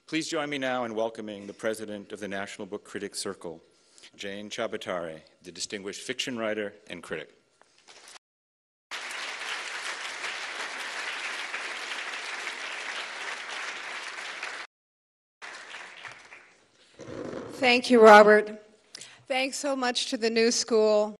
Please join me now in welcoming the president of the National Book Critics Circle, Jane Chabatare, the distinguished fiction writer and critic. Thank you, Robert. Thanks so much to the New School.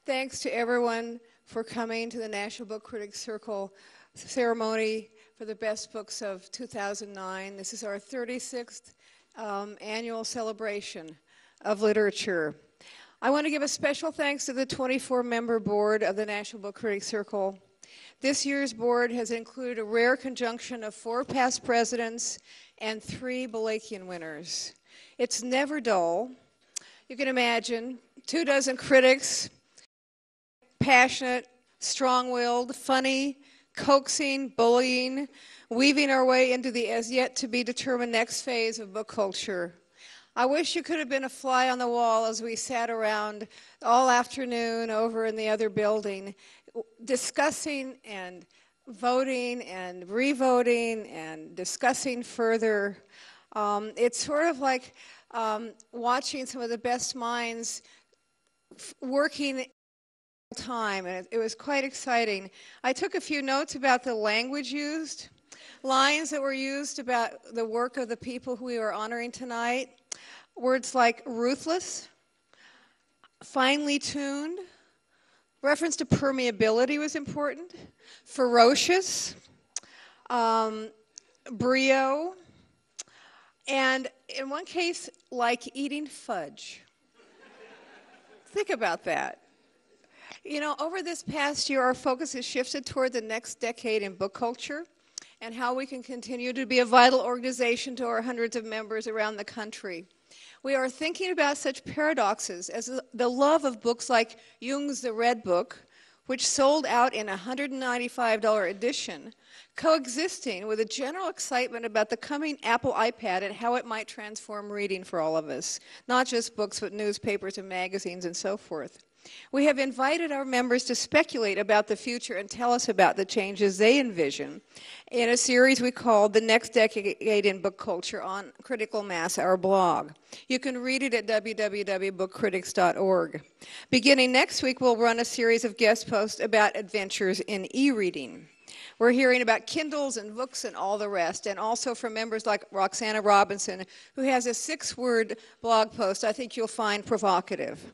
Thanks to everyone for coming to the National Book Critics Circle ceremony for the best books of 2009. This is our 36th annual celebration of literature. I want to give a special thanks to the 24-member board of the National Book Critics Circle. This year's board has included a rare conjunction of 4 past presidents and 3 Bolakian winners. It's never dull. You can imagine 24 critics, passionate, strong-willed, funny, coaxing, bullying, weaving our way into the as-yet-to-be-determined next phase of book culture. I wish you could have been a fly on the wall as we sat around all afternoon over in the other building discussing and voting and re-voting and discussing further. It's sort of like watching some of the best minds working time, and it was quite exciting. I took a few notes about the language used, lines that were used about the work of the people who we are honoring tonight. Words like ruthless, finely tuned, reference to permeability was important, ferocious, brio, and in one case, like eating fudge. Think about that. You know, over this past year, our focus has shifted toward the next decade in book culture and how we can continue to be a vital organization to our hundreds of members around the country. We are thinking about such paradoxes as the love of books like Jung's The Red Book, which sold out in a $195 edition, coexisting with a general excitement about the coming Apple iPad and how it might transform reading for all of us, not just books, but newspapers and magazines and so forth. We have invited our members to speculate about the future and tell us about the changes they envision in a series we called The Next Decade in Book Culture on Critical Mass, our blog. You can read it at www.bookcritics.org. Beginning next week, we'll run a series of guest posts about adventures in e-reading. We're hearing about Kindles and books and all the rest, and also from members like Roxana Robinson, who has a 6-word blog post I think you'll find provocative.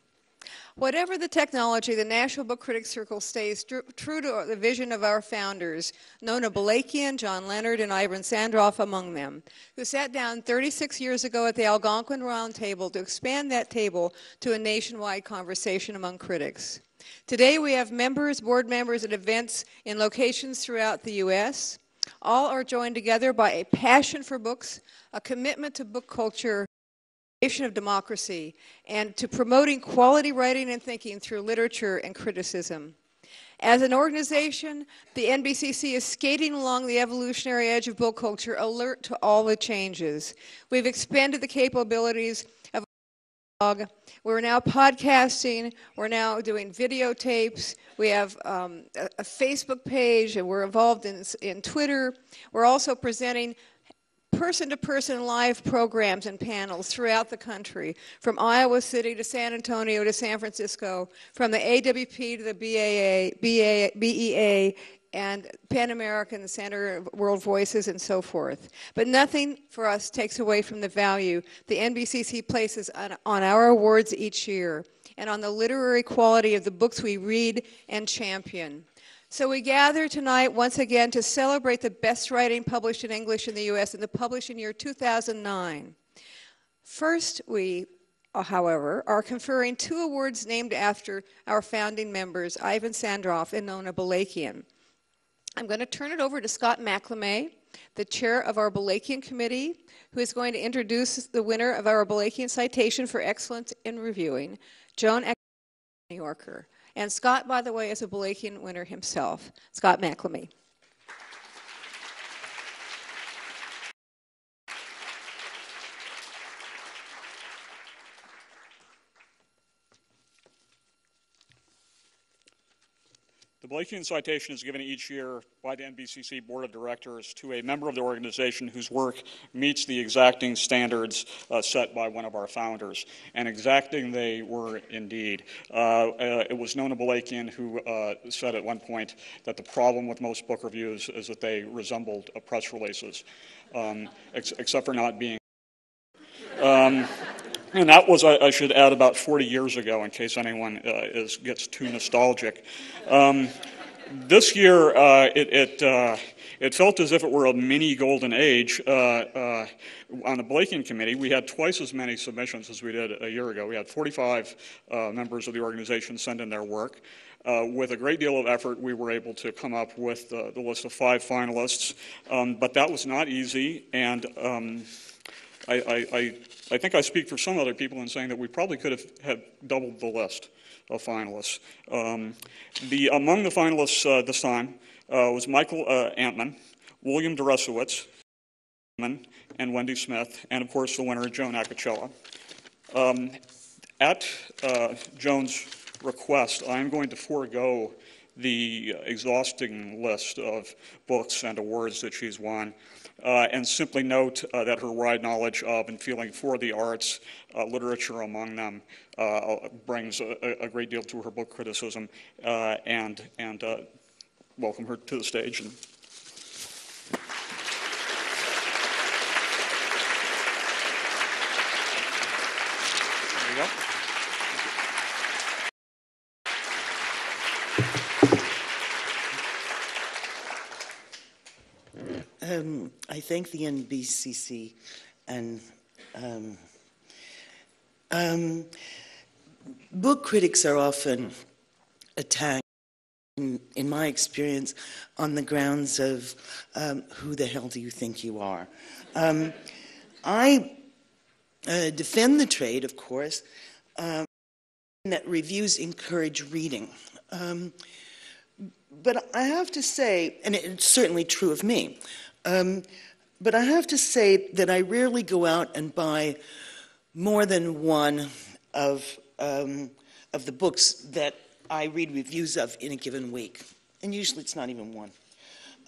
Whatever the technology, the National Book Critics Circle stays true to the vision of our founders, Nona Balakian, John Leonard, and Ivan Sandrof among them, who sat down 36 years ago at the Algonquin Round Table to expand that table to a nationwide conversation among critics. Today we have members, board members, and events in locations throughout the U.S. All are joined together by a passion for books, a commitment to book culture, of democracy, and to promoting quality writing and thinking through literature and criticism. As an organization, the NBCC is skating along the evolutionary edge of book culture, alert to all the changes. We've expanded the capabilities of our blog. We're now podcasting. We're now doing videotapes. We have a Facebook page, and we're involved in Twitter. We're also presenting person-to-person live programs and panels throughout the country, from Iowa City to San Antonio to San Francisco, from the AWP to the BEA, and Pan American Center of World Voices and so forth. But nothing for us takes away from the value the NBCC places on our awards each year and on the literary quality of the books we read and champion. So we gather tonight once again to celebrate the best writing published in English in the U.S. in the publishing year 2009. First, we, however, are conferring 2 awards named after our founding members, Ivan Sandrof and Nona Balakian. I'm going to turn it over to Scott McLamay, the chair of our Bolakian committee, who is going to introduce the winner of our Bolakian Citation for Excellence in Reviewing, Joan, New Yorker. And Scott, by the way, is a Bolakian winner himself. Scott McLamay. The Bolakian Citation is given each year by the NBCC Board of Directors to a member of the organization whose work meets the exacting standards set by one of our founders. And exacting they were indeed. It was Nona Balakian who said at one point that the problem with most book reviews is that they resembled press releases, except for not being. And that was, I should add, about 40 years ago, in case anyone gets too nostalgic. This year, it felt as if it were a mini golden age. On the Bolakian Committee, we had twice as many submissions as we did a year ago. We had 45 members of the organization send in their work. With a great deal of effort, we were able to come up with the list of 5 finalists, but that was not easy, and I think I speak for some other people in saying that we probably could have doubled the list of finalists. Among the finalists this time was Michael Antman, William Deresiewicz, and Wendy Smith, and of course the winner, Joan Acocella. At Joan's request, I'm going to forego the exhausting list of books and awards that she's won, and simply note that her wide knowledge of and feeling for the arts, literature among them, brings a great deal to her book criticism, and welcome her to the stage. There you go. I thank the NBCC and book critics are often attacked, in my experience, on the grounds of who the hell do you think you are? I defend the trade, of course, that reviews encourage reading. But I have to say, and it's certainly true of me, but I have to say that I rarely go out and buy more than one of the books that I read reviews of in a given week. And usually it's not even one.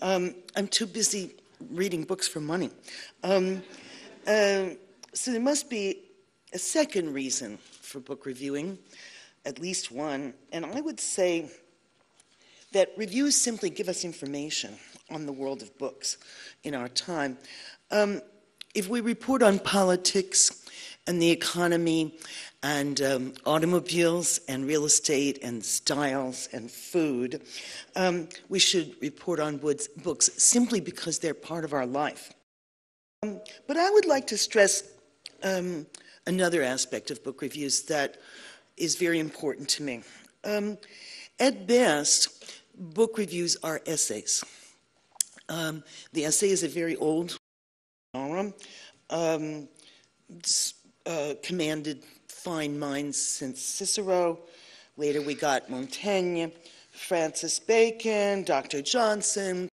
I'm too busy reading books for money. So there must be a second reason for book reviewing, at least one, and I would say that reviews simply give us information on the world of books in our time. If we report on politics and the economy and automobiles and real estate and styles and food, we should report on books simply because they're part of our life. But I would like to stress another aspect of book reviews that is very important to me. At best, book reviews are essays. The essay is a very old genre, commanded fine minds since Cicero. Later we got Montaigne, Francis Bacon, Dr. Johnson,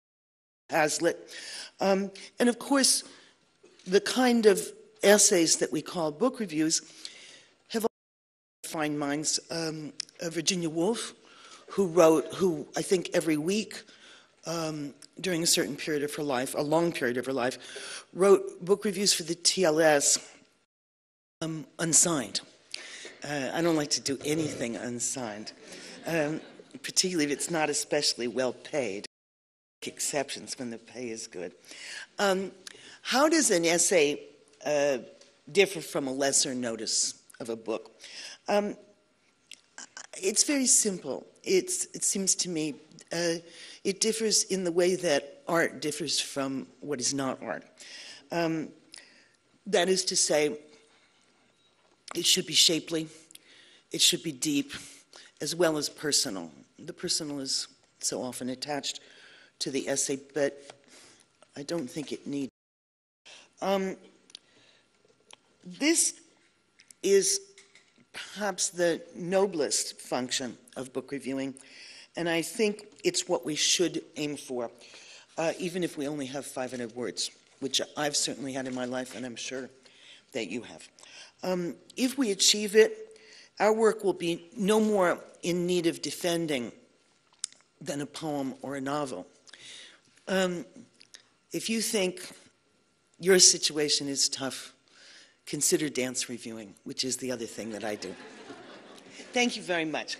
Hazlitt. And of course, the kind of essays that we call book reviews have fine minds. Virginia Woolf, who I think every week during a certain period of her life, a long period of her life, wrote book reviews for the TLS unsigned. I don't like to do anything unsigned, particularly if it's not especially well paid. Exceptions when the pay is good. How does an essay differ from a lesser notice of a book? It's very simple. It seems to me it differs in the way that art differs from what is not art. That is to say, it should be shapely, it should be deep, as well as personal. The personal is so often attached to the essay, but I don't think it needs. This is perhaps the noblest function of book reviewing, and I think it's what we should aim for, even if we only have 500 words, which I've certainly had in my life, and I'm sure that you have. If we achieve it, our work will be no more in need of defending than a poem or a novel. If you think your situation is tough, consider dance reviewing, which is the other thing that I do. Thank you very much.